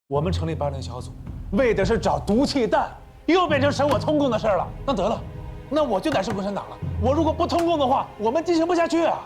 我们成立8人小组，为的是找毒气弹，又变成审我通共的事儿了。那得了，那我就得是共产党了。我如果不通共的话，我们进行不下去啊。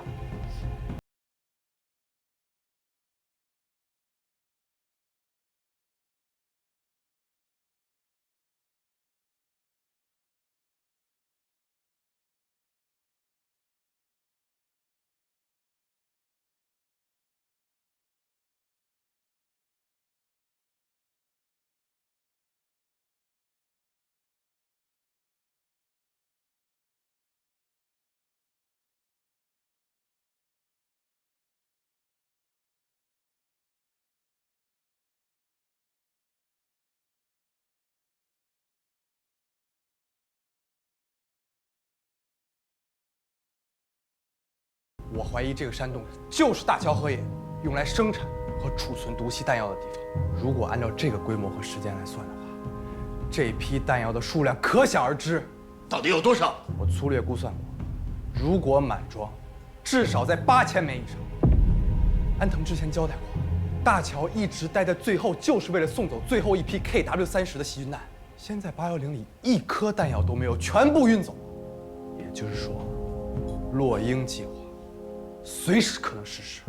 我怀疑这个山洞就是大乔河野用来生产和储存毒气弹药的地方。如果按照这个规模和时间来算的话，这批弹药的数量可想而知。到底有多少？我粗略估算过，如果满装，至少在8000枚以上。安藤之前交代过，大乔一直待在最后，就是为了送走最后一批 KW30的细菌弹。现在810里一颗弹药都没有，全部运走了。也就是说，落鹰计划随时可能实施。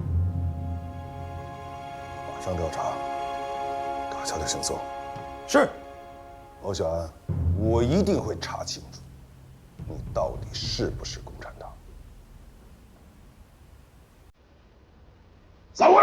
马上调查大乔的行踪。是。欧小安，我一定会查清楚，你到底是不是共产党。散会。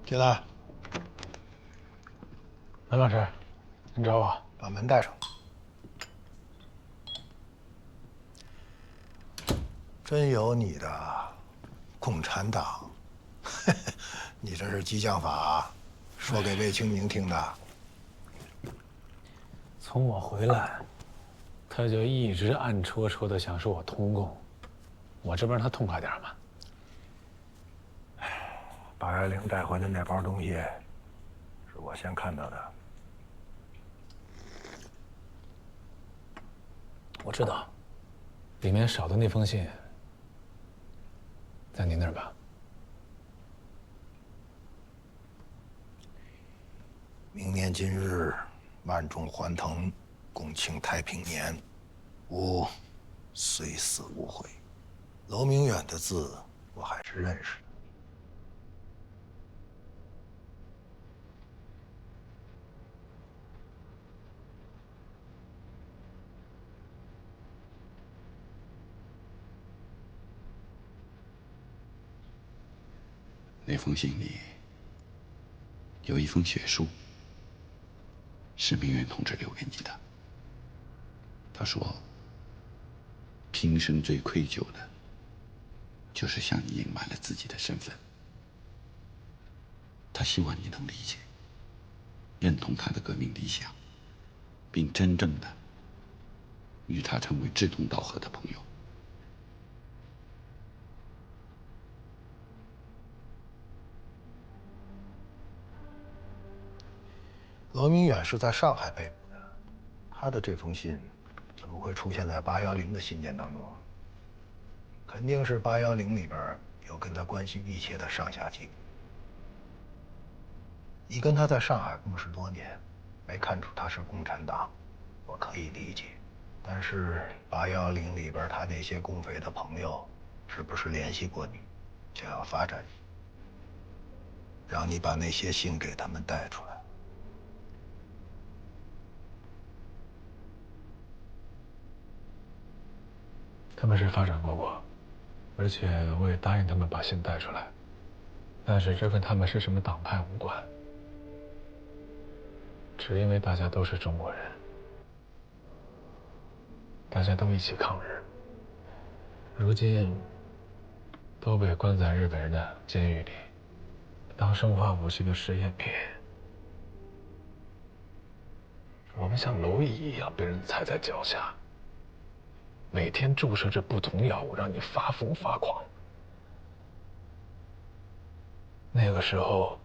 进来。蓝老师，您找我？把门带上。真有你的，共产党！你这是激将法，说给魏清明听的。从我回来，他就一直暗戳戳的想说我通共，我这不让他痛快点吗？810带回的那包东西，是我先看到的。我知道，里面少的那封信，在你那儿吧？明年今日，万众欢腾，共庆太平年，吾虽死无悔。楼明远的字，我还是认识的。那封信里有一封血书，是明远同志留给你的。他说，平生最愧疚的，就是向你隐瞒了自己的身份。他希望你能理解，认同他的革命理想，并真正的与他成为志同道合的朋友。罗明远是在上海被捕的，他的这封信怎么会出现在810的信件当中？肯定是810里边有跟他关系密切的上下级。你跟他在上海共事多年，没看出他是共产党，我可以理解。但是810里边他那些共匪的朋友，是不是联系过你，想要发展你，让你把那些信给他们带出来？他们是发展过我，而且我也答应他们把信带出来，但是这跟他们是什么党派无关，只因为大家都是中国人，大家都一起抗日，如今都被关在日本人的监狱里，当生化武器的实验品。我们像蝼蚁一样被人踩在脚下，每天注射着不同药物，让你发疯发狂。那个时候，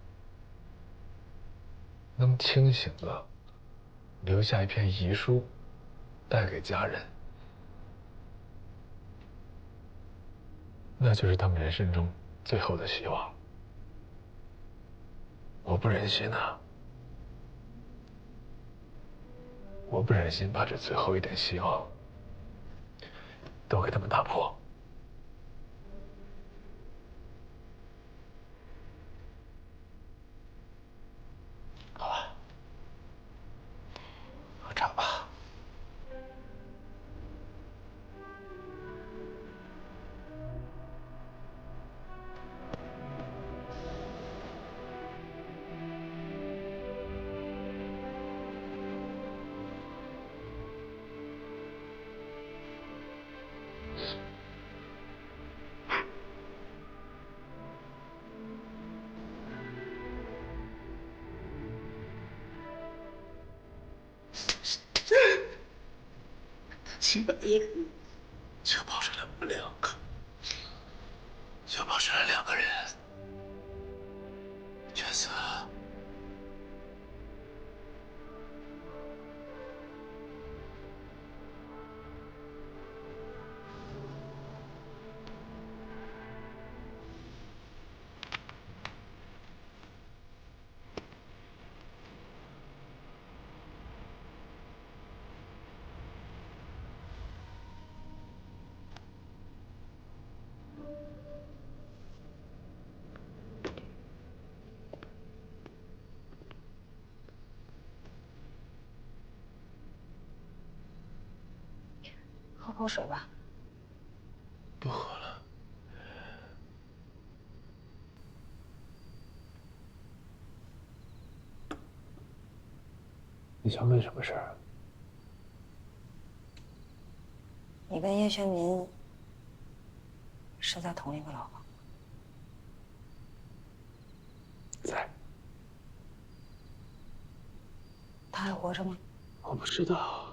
能清醒的留下一篇遗书，带给家人，那就是他们人生中最后的希望。我不忍心啊，我不忍心把这最后一点希望都给他们打破。好吧，喝茶吧。就保证了我们两个，就保证了两个人全死了。喝口水吧。不喝了。你想问什么事儿？你跟叶轩民是在同一个牢房？在。他还活着吗？我不知道。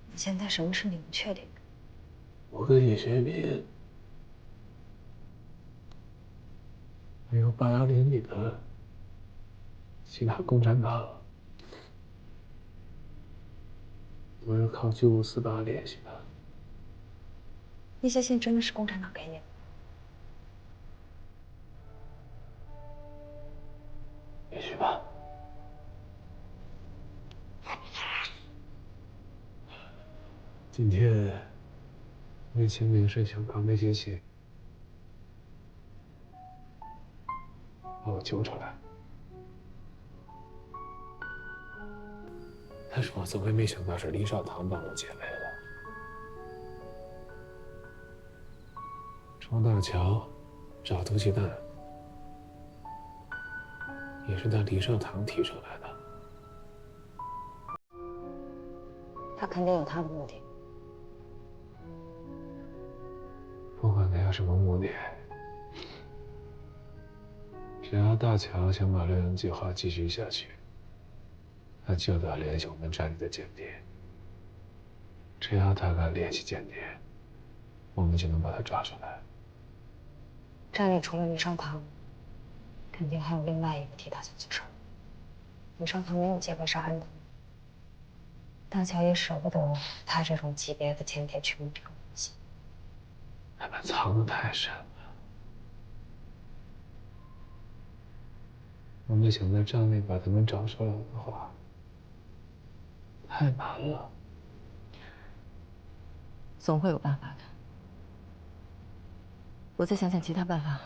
你现在什么事你不确定？我跟叶学民还有810里的其他共产党，我是靠9548联系的。那些信真的是共产党给你的？也许吧。今天魏清明是想靠那些信把我救出来。他是我怎么也没想到是林少棠帮我解围的。庄大乔找毒气弹，也是他林少棠提出来的。他肯定有他的目的。不管他有什么目的，只要大乔想把六营计划继续下去，他就得联系我们站里的间谍。只要他敢联系间谍，我们就能把他抓出来。站里除了林少棠，肯定还有另外一个替他想做事儿。林少棠没有机会杀安藤，大乔也舍不得他这种级别的间谍去摸这个东西。他们藏得太深了，我们想在站内把他们找出来的话，太难了。总会有办法的，我再想想其他办法。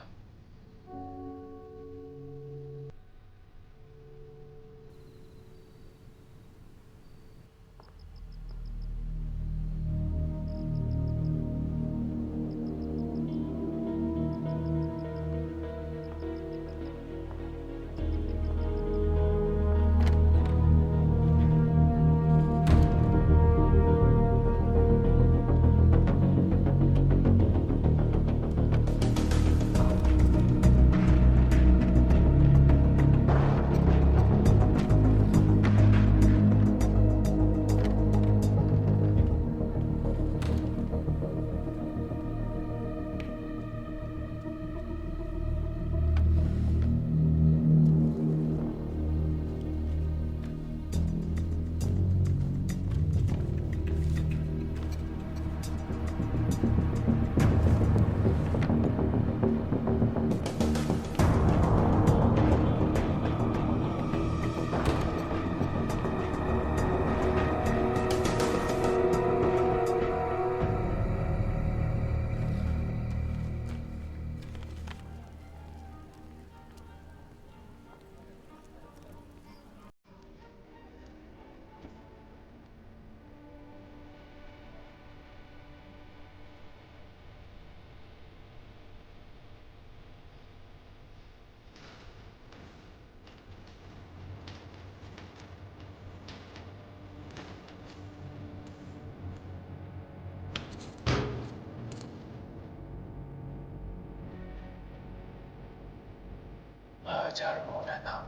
我要加入共产党。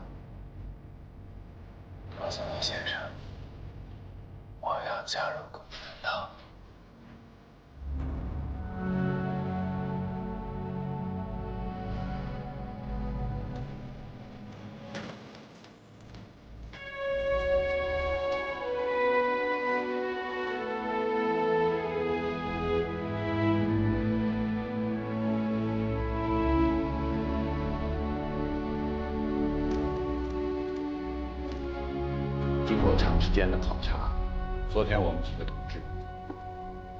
告诉你先生，我要加入共产党。经过长时间的考察，昨天我们几个同志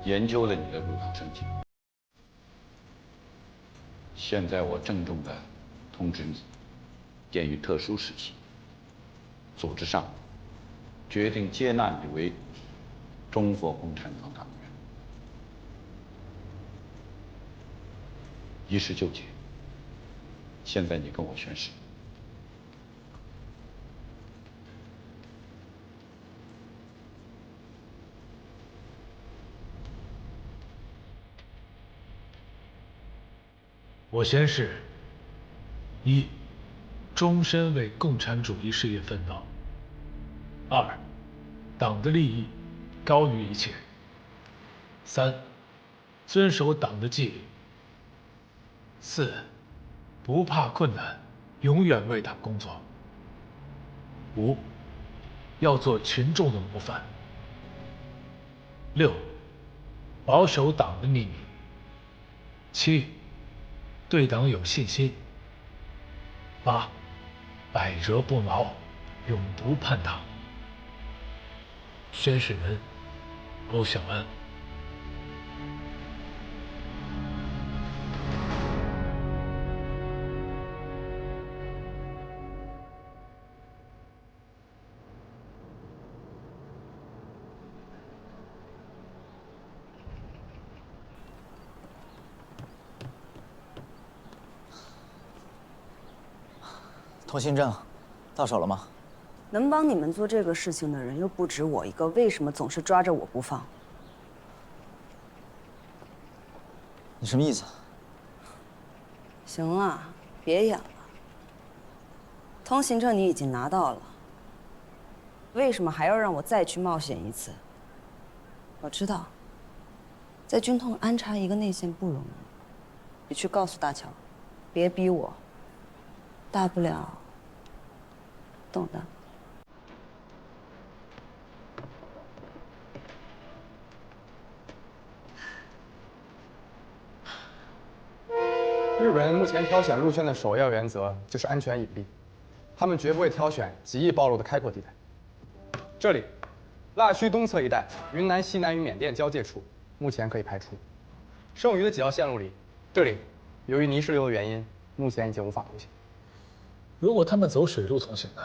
研究了你的入党申请。现在我郑重的通知你，鉴于特殊时期，组织上决定接纳你为中国共产党党员，仪式就结。现在你跟我宣誓。我宣誓：一、终身为共产主义事业奋斗；二、党的利益高于一切；三、遵守党的纪律；四、不怕困难，永远为党工作；五、要做群众的模范；六、保守党的秘密；七、对党有信心；八、百折不挠，永不叛党。宣誓人：欧小安。通行证到手了吗？能帮你们做这个事情的人又不止我一个，为什么总是抓着我不放？你什么意思？行了，别演了。通行证你已经拿到了，为什么还要让我再去冒险一次？我知道，在军统安插一个内线不容易，你去告诉大乔，别逼我。大不了，懂的。日本人目前挑选路线的首要原则就是安全隐蔽，他们绝不会挑选极易暴露的开阔地带。这里，腊戌东侧一带，云南西南与缅甸交界处，目前可以排除。剩余的几条线路里，这里由于泥石流的原因，目前已经无法通行。如果他们走水路通行呢？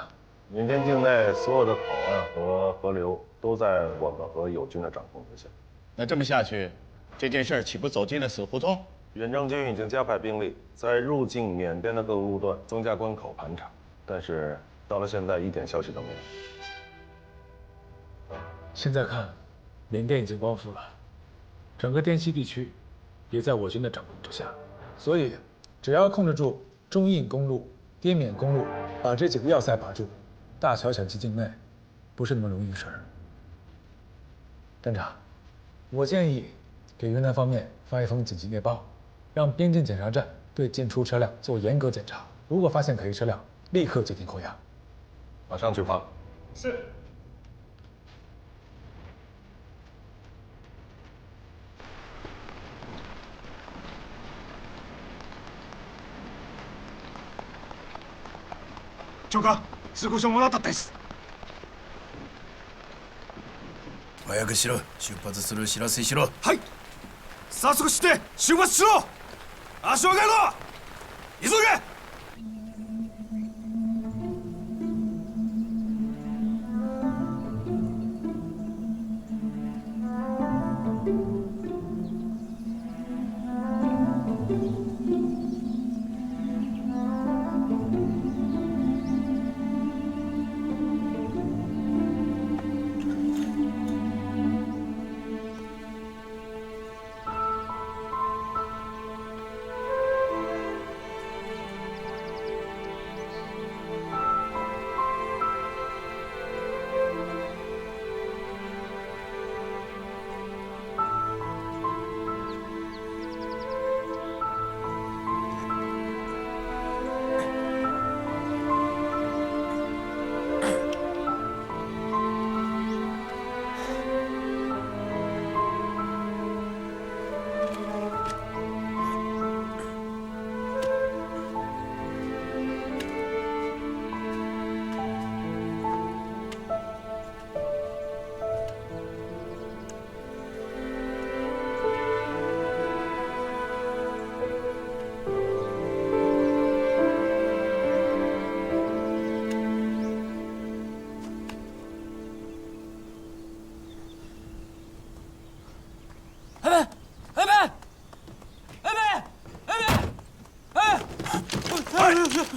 缅甸境内所有的口岸和河流都在我们和友军的掌控之下。那这么下去，这件事岂不走进了死胡同？远征军已经加派兵力，在入境缅甸的各个路段增加关口盘查，但是到了现在一点消息都没有。现在看，缅甸已经光复了，整个滇西地区也在我军的掌控之下，所以只要控制住中印公路、滇缅公路，把这几个要塞把住，大乔想进境内不是那么容易的事儿。站长，我建议给云南方面发一封紧急电报，让边境检查站对进出车辆做严格检查，如果发现可疑车辆，立刻进行扣押。马上去发。是。長官、通行証もらったです。早くしろ。出発する知らせしろ。はい。早速して出発しろ。足を上げろ。急げ。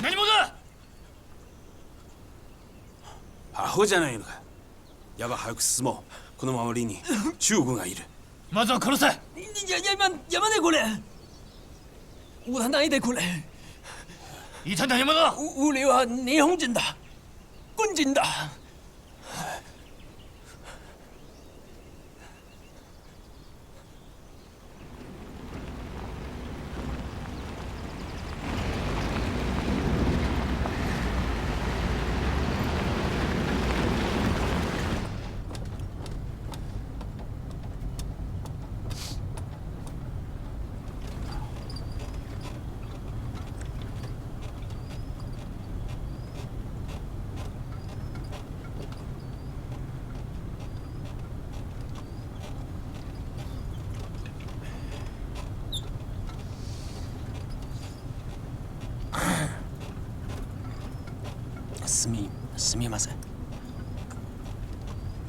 何者だ。アホじゃないのか。やば、早く進もう。この周りに中国がいる。まずは殺せ。山でこれ。我哪里的过来？一团团什么的？我哋は日本人だ。軍人だ。すみません。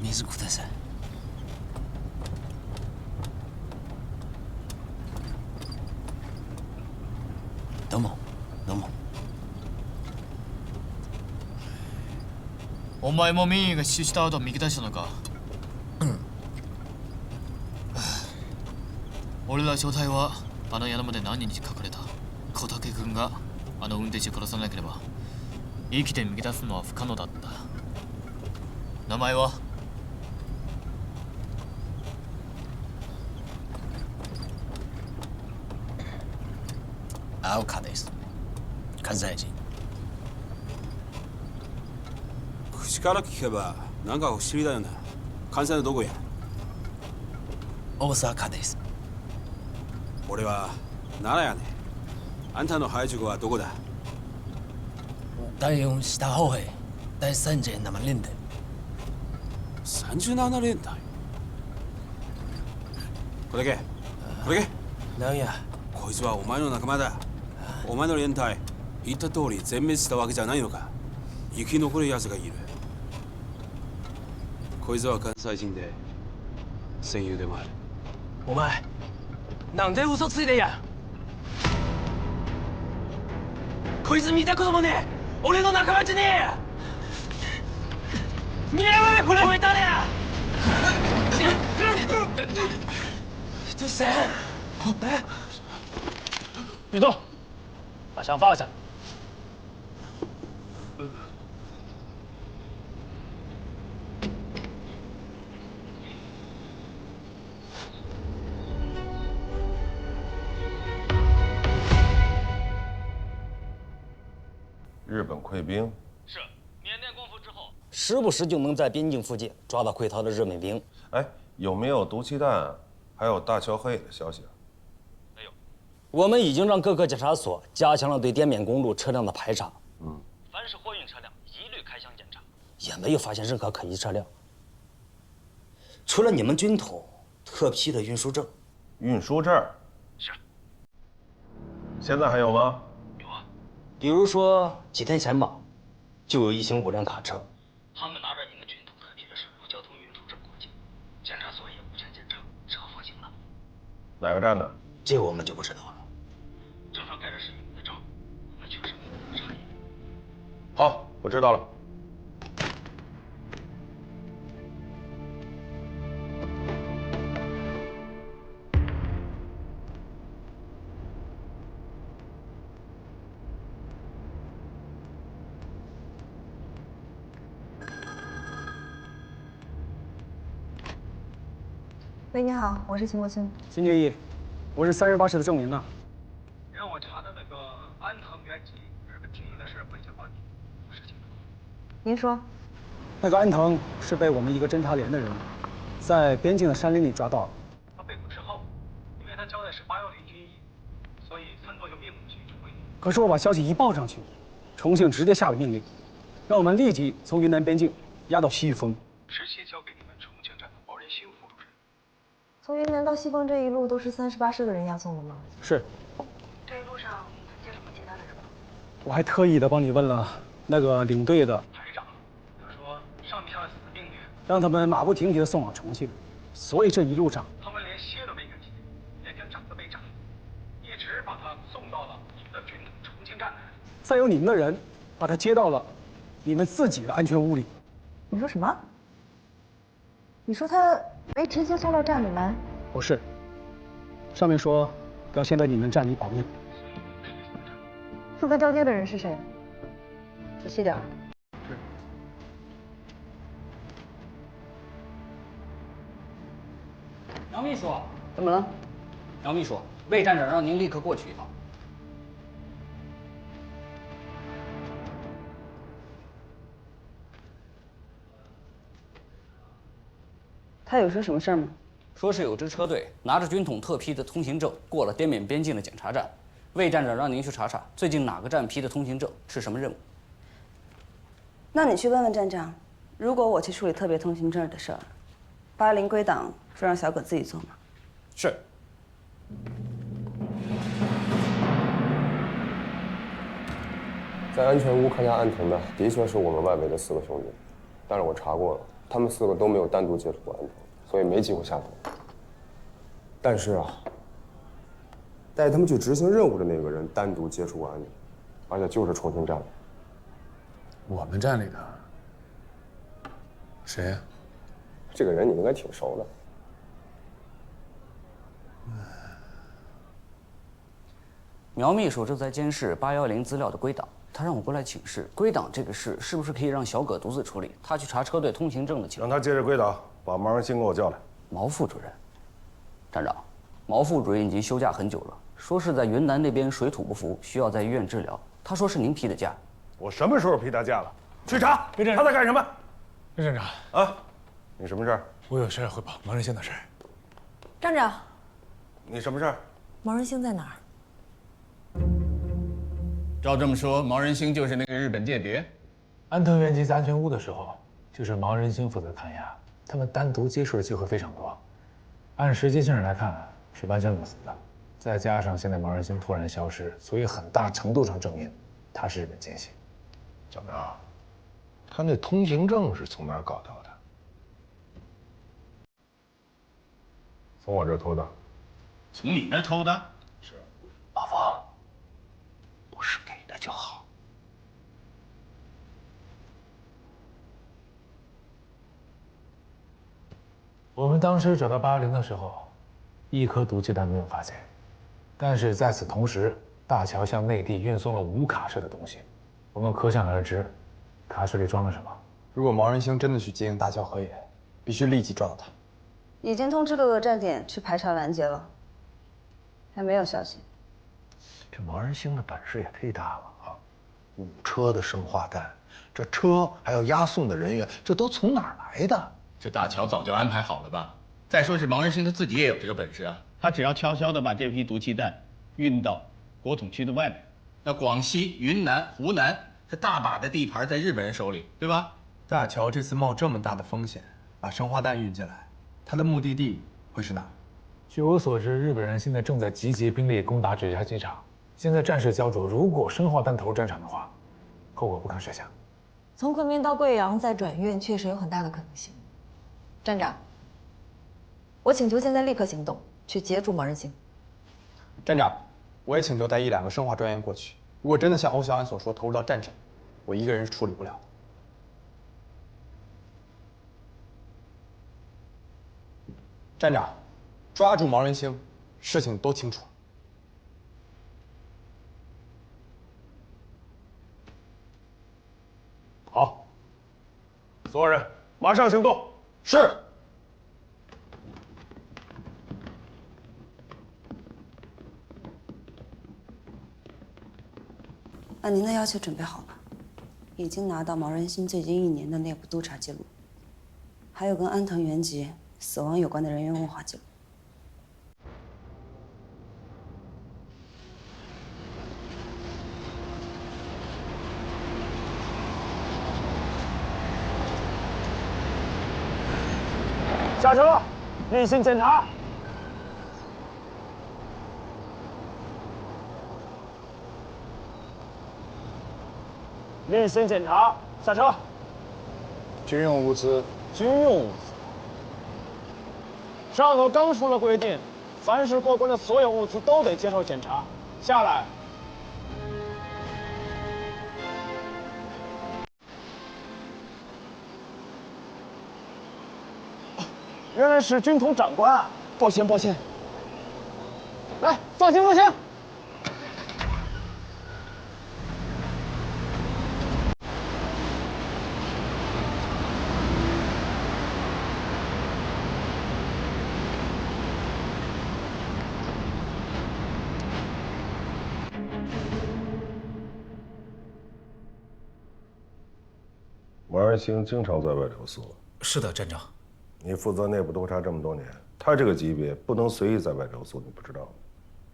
水ください。どうも。前も民意が死した後見出したのか。俺ら正体はあの山で何人に隠れた小竹君があの運転手殺さなければ生きて見出すのは不可能だった。名前は？青川です。関西人。口から聞けばなんか不思議だよな。関西のどこや？大阪です。俺は奈良やね。あんたの配属はどこだ？第4下后会第37連隊。37連隊？これだけ？これだけ？なんや？こいつはお前の仲間だ。お前の連隊、言った通り全滅したわけじゃないのか。生き残る奴がいる。こいつは関西人で戦友でもある。お前なんで嘘ついてんや。こいつ見たこともねえ。俺の仲間じゃねえや。見やがれこれ。止めたねや。这谁？别动，把枪放下。日本溃兵是缅甸光复之后，时不时就能在边境附近抓到溃逃的日本兵。哎，有没有毒气弹，还有大桥黑的消息啊？没有。我们已经让各个检察所加强了对滇缅公路车辆的排查。凡是货运车辆一律开箱检查，也没有发现任何可疑车辆。除了你们军统特批的运输证。运输证？是。现在还有吗？比如说几天前吧，就有一行5辆卡车，他们拿着你们军统特批的水路交通运输证过境，检察所也无权检查，只好放行了。哪个站的？这个我们就不知道了。证上盖的是你们的章，我们确实没有差异。好，我知道了。喂，你好，我是秦国清。金觉义，我是38师的郑明啊。让我查的那个安藤原吉日本军营的事，问一下帮你，事情。您说，那个安藤是被我们一个侦察连的人，在边境的山林里抓到了。他被捕之后，因为他交代是810军医，所以村头就并不去指挥。可是我把消息一报上去，重庆直接下了命令，让我们立即从云南边境押到西域丰，直接交给你们重庆站的包仁兴副主任。从云南到西丰这一路都是38师的人押送的吗？是。这一路上接什么接他的人吗？我还特意的帮你问了那个领队的排长，他说上面下了死命令，让他们马不停蹄的送往重庆，所以这一路上他们连歇都没敢歇，连条长子没长，一直把他送到了你们的军统重庆站。再由你们的人把他接到了你们自己的安全屋里。你说什么？你说他没直接送到站里来？不是，上面说要先在你们站里保密。负责交接的人是谁？仔细点。是。杨秘书，怎么了？杨秘书，魏站长让您立刻过去一趟。他有说什么事儿吗？说是有支车队拿着军统特批的通行证过了滇缅边境的检查站，魏站长让您去查查最近哪个站批的通行证是什么任务。那你去问问站长，如果我去处理特别通行证的事儿，810归档说让小葛自己做吗？是。在安全屋看见安藤的，的确是我们外围的4个兄弟，但是我查过了，他们4个都没有单独接触过安藤，所以没机会下手。但是啊，带他们去执行任务的那个人单独接触过安藤，而且就是重庆站。我们站里的谁呀？这个人你应该挺熟的。苗秘书正在监视810资料的归档，他让我过来请示，归档这个事是不是可以让小葛独自处理？他去查车队通行证的情况。让他接着归档，把毛人兴给我叫来。毛副主任，站长，毛副主任已经休假很久了，说是在云南那边水土不服，需要在医院治疗。他说是您批的假。我什么时候批他假了？去查，他在干什么？岳站长啊，你什么事儿？我有事汇报毛人兴的事儿。站长，你什么事儿？毛人兴在哪儿？照这么说，毛人兴就是那个日本间谍。安藤元吉在安全屋的时候，就是毛人兴负责看押，他们单独接触的机会非常多。按时间线上来看，是完全冷死的。再加上现在毛人兴突然消失，所以很大程度上证明他是日本奸细。小苗，他那通行证是从哪儿搞到的？从我这儿偷的。从你那儿偷的？是。老冯，不是给的就好。我们当时找到810的时候，一颗毒气弹没有发现，但是在此同时，大乔向内地运送了5卡车的东西，我们可想而知，卡车里装了什么。如果毛人兴真的去接应大乔和也，必须立即抓到他。已经通知各个站点去排查拦截了，还没有消息。这毛人兴的本事也忒大了啊！5车的生化弹，这车还有押送的人员，这都从哪儿来的？这大乔早就安排好了吧？再说是毛人兴他自己也有这个本事啊，他只要悄悄地把这批毒气弹运到国统区的外面，那广西、云南、湖南这大把的地盘在日本人手里，对吧？大乔这次冒这么大的风险，把生化弹运进来，他的目的地会是哪儿？据我所知，日本人现在正在集结兵力攻打直辖机场，现在战事焦灼，如果生化弹投入战场的话，后果不堪设想。从昆明到贵阳再转运，确实有很大的可能性。站长，我请求现在立刻行动，去截住毛人兴。站长，我也请求带1、2个生化专员过去。如果真的像欧小安所说投入到战场，我一个人是处理不了。站长，抓住毛人兴，事情都清楚。好，所有人马上行动。是。按您的要求准备好了，已经拿到毛人兴最近1年的内部督查记录，还有跟安藤元吉死亡有关的人员问话记录。下车，例行检查。例行检查，下车。军用物资。军用物资。上头刚出了规定，凡是过关的所有物资都得接受检查。下来。原来是军统长官啊！抱歉抱歉。来，放行放行。毛人兴经常在外留宿。是的，站长。你负责内部督查这么多年，他这个级别不能随意在外留宿，你不知道吗？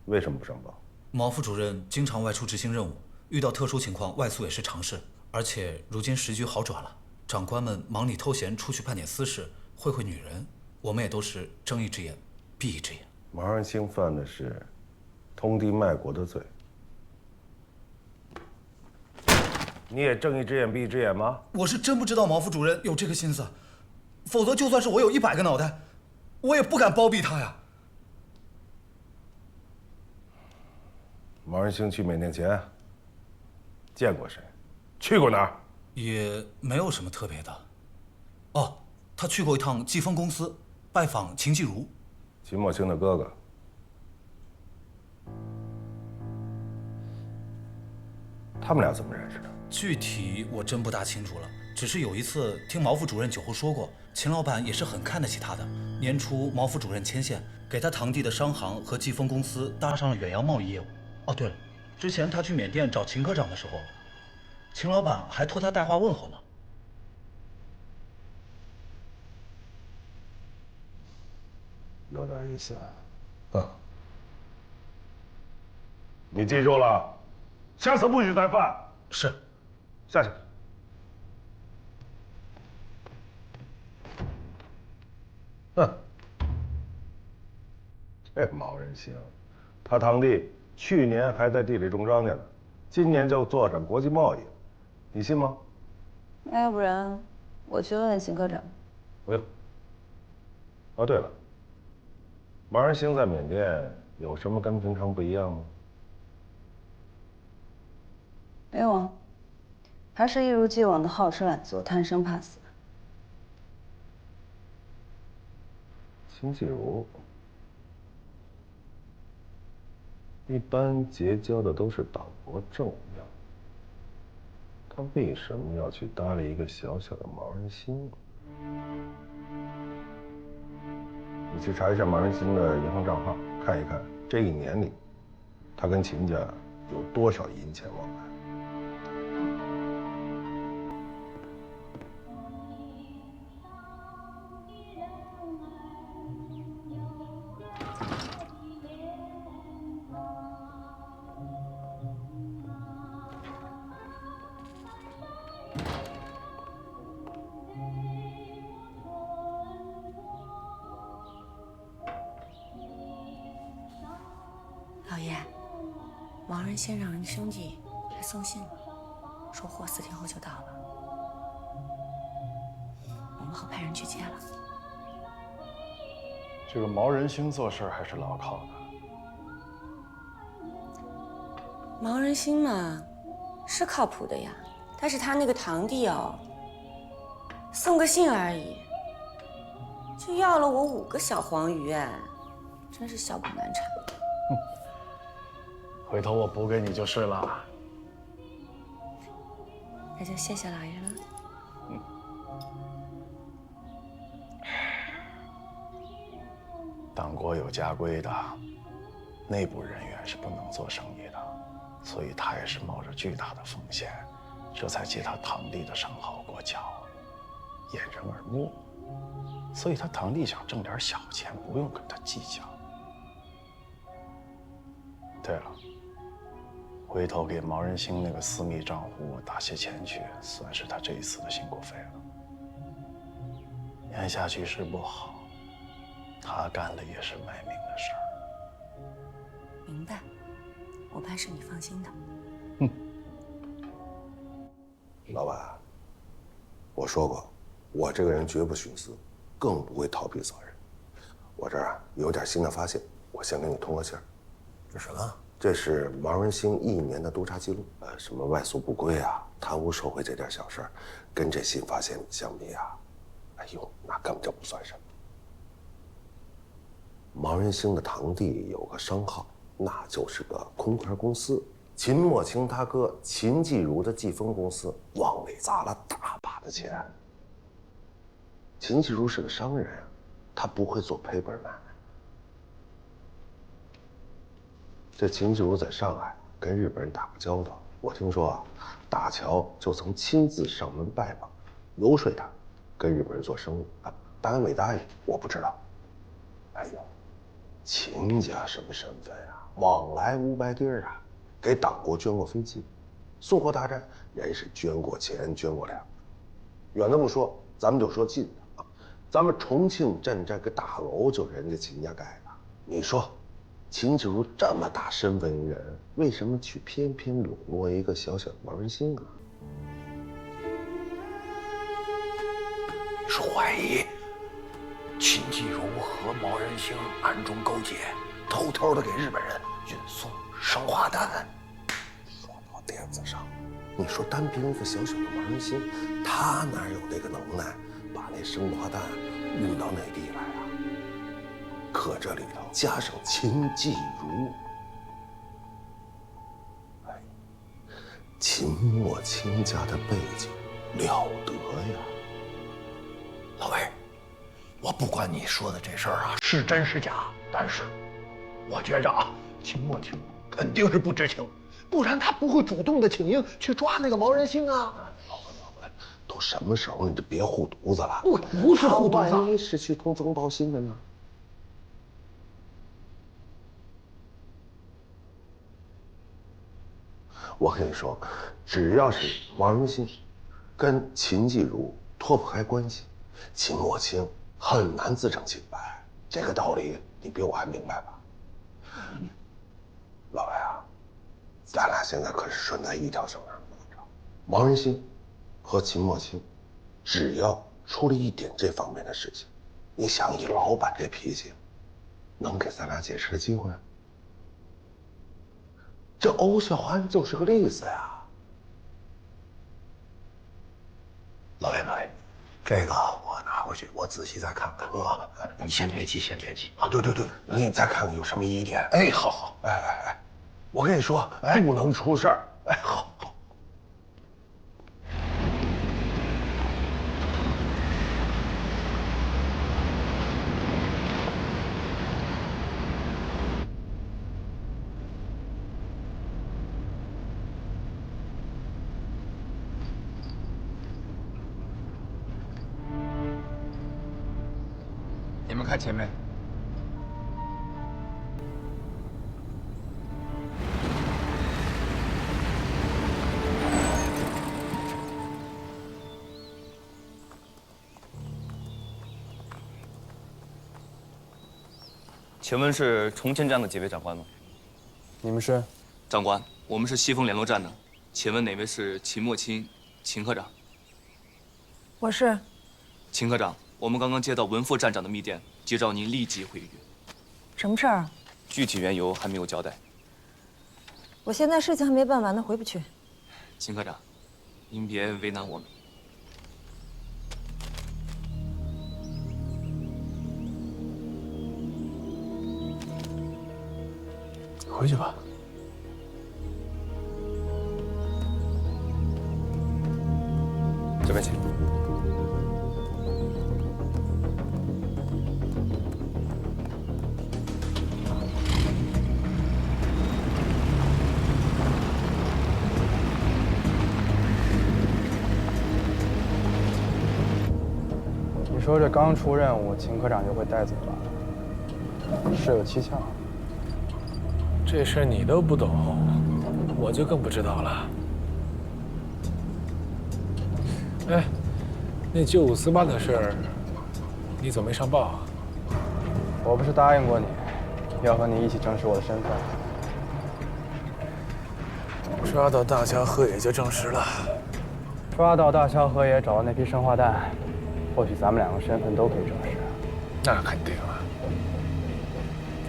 为什么不上报？毛副主任经常外出执行任务，遇到特殊情况外宿也是常事。而且如今时局好转了，长官们忙里偷闲出去办点私事，会会女人，我们也都是睁一只眼闭一只眼。毛人兴犯的是通敌卖国的罪，你也睁一只眼闭一只眼吗？我是真不知道毛副主任有这个心思，否则就算是我有100个脑袋，我也不敢包庇他呀。毛人兴去缅甸前见过谁？去过哪儿？也没有什么特别的。哦，他去过一趟季风公司，拜访秦季如。秦墨卿的哥哥。他们俩怎么认识的？具体我真不大清楚了，只是有一次听毛副主任酒后说过，秦老板也是很看得起他的。年初毛副主任牵线，给他堂弟的商行和季风公司搭上了远洋贸易业务。哦，对了，之前他去缅甸找秦科长的时候，秦老板还托他带话问候呢。有点意思。你记住了，下次不许再犯。是。下去。这毛人兴，他堂弟去年还在地里种庄稼呢，今年就做上国际贸易了，你信吗？那要不然我去问问秦科长。不用。哦，对了，毛人兴在缅甸有什么跟平常不一样吗？没有啊，还是一如既往的好吃懒做、贪生怕死。秦季如，一般结交的都是党国政要，他为什么要去搭理一个小小的毛人兴？你去查一下毛人兴的银行账号，看一看这一年里，他跟秦家有多少银钱往来。老爷，毛人兴让人兄弟来送信了，说货4天后就到了，我们好派人去接了。这个毛人兴做事还是牢靠的。毛人兴嘛，是靠谱的呀，但是他那个堂弟哦，送个信而已，就要了我5个小黄鱼，哎，真是笑不难产。回头我补给你就是了。那就谢谢老爷了。党国有家规的，内部人员是不能做生意的，所以他也是冒着巨大的风险，这才借他堂弟的生蚝过桥，掩人耳目。所以他堂弟想挣点小钱，不用跟他计较。对了，回头给毛人兴那个私密账户打些钱去，算是他这一次的辛苦费了。眼下局势不好，他干的也是卖命的事儿。明白，我办事你放心的。老板，我说过，我这个人绝不徇私，更不会逃避责任。我这儿有点新的发现，我先给你通个信儿。这什么？这是毛人兴1年的督查记录，什么外宿不归啊、贪污受贿这点小事儿，跟这新发现相比啊，哎呦，那根本就不算什么。毛人兴的堂弟有个商号，那就是个空壳公司。秦墨卿他哥秦季如的季风公司往里砸了大把的钱。秦季如是个商人啊，他不会做赔本买卖。这秦季如在上海跟日本人打过交道，我听说啊，大乔就曾亲自上门拜访，游说他跟日本人做生意啊，答应没答应我不知道。哎呦，秦家什么身份啊？往来500地儿啊，给党国捐过飞机，淞沪大战人是捐过钱捐过粮。远的不说，咱们就说近的啊，咱们重庆镇这个大楼就人家秦家盖的，你说？秦季如这么大身份人，为什么去偏偏笼络一个小小的毛人兴啊？你是怀疑秦季如和毛人兴暗中勾结，偷偷的给日本人运送生化弹？说到点子上，你说单凭一个小小的毛人兴，他哪有那个能耐把那生化弹运到内地来啊，可这里头加上秦继儒，哎，秦墨卿家的背景了得呀。老魏，我不管你说的这事儿啊是真是假，但是我觉着啊，秦墨卿肯定是不知情，不然他不会主动的请缨去抓那个毛人星啊。老文，都什么时候你就别护犊子了。不是护犊子，万一是去通风报信的呢？我跟你说，只要是王仁信跟秦继儒脱不开关系，秦墨卿很难自证清白。这个道理你比我还明白吧？老魏啊，咱俩现在可是拴在一条绳上。王仁信和秦墨卿，只要出了一点这方面的事情，你想以老板这脾气，能给咱俩解释的机会？这欧孝安就是个例子呀。老魏，这个我拿回去，我仔细再看看啊。你先别急啊。对，你再看看有什么疑点。哎，好。哎，我跟你说，不能出事儿。哎，好。你们看前面。请问是重庆站的几位长官吗？你们是？长官，我们是西风联络站的，请问哪位是秦墨卿，秦科长？我是。秦科长，我们刚刚接到文副站长的密电，急召您立即回豫。什么事儿？具体缘由还没有交代。我现在事情还没办完呢，回不去。秦科长，您别为难我们。回去吧。这边请。你说这刚出任务，秦科长就会带走了，事有蹊跷。这事你都不懂，我就更不知道了。哎，那95司办的事儿，你怎么没上报啊？我不是答应过你，要和你一起证实我的身份。抓到大乔和也就证实了。抓到大乔和也找到那批生化弹，或许咱们两个身份都可以证实。那肯定啊，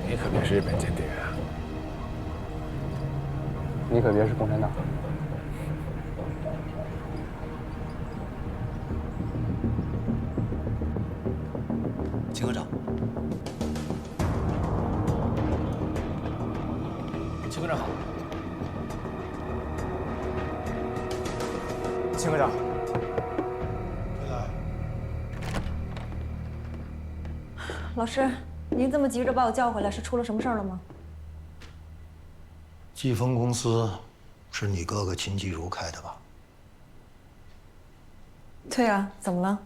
你可别是日本间谍啊！你可别是共产党。秦科长，秦科长好。秦科长，老师，您这么急着把我叫回来，是出了什么事儿了吗？季风公司是你哥哥秦继儒开的吧？对啊，怎么了？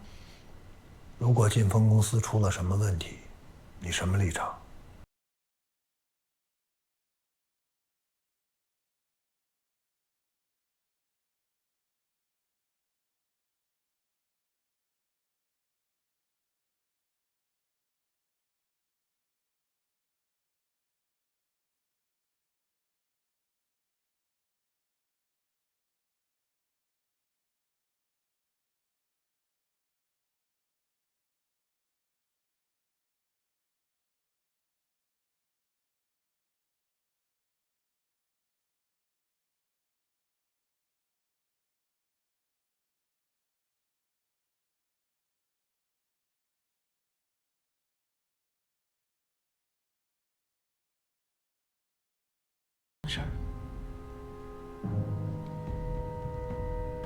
如果晋风公司出了什么问题，你什么立场？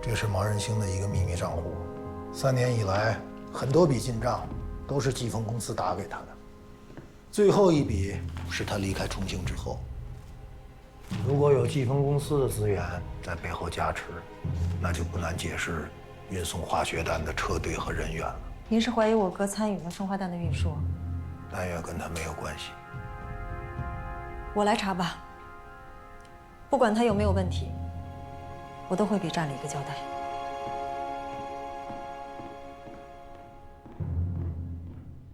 这是毛人星的一个秘密账户，3年以来，很多笔进账都是季风公司打给他的。最后一笔是他离开重庆之后。如果有季风公司的资源在背后加持，那就不难解释运送化学弹的车队和人员了。您是怀疑我哥参与了生化弹的运输？但愿跟他没有关系。我来查吧。不管他有没有问题，我都会给站里一个交代。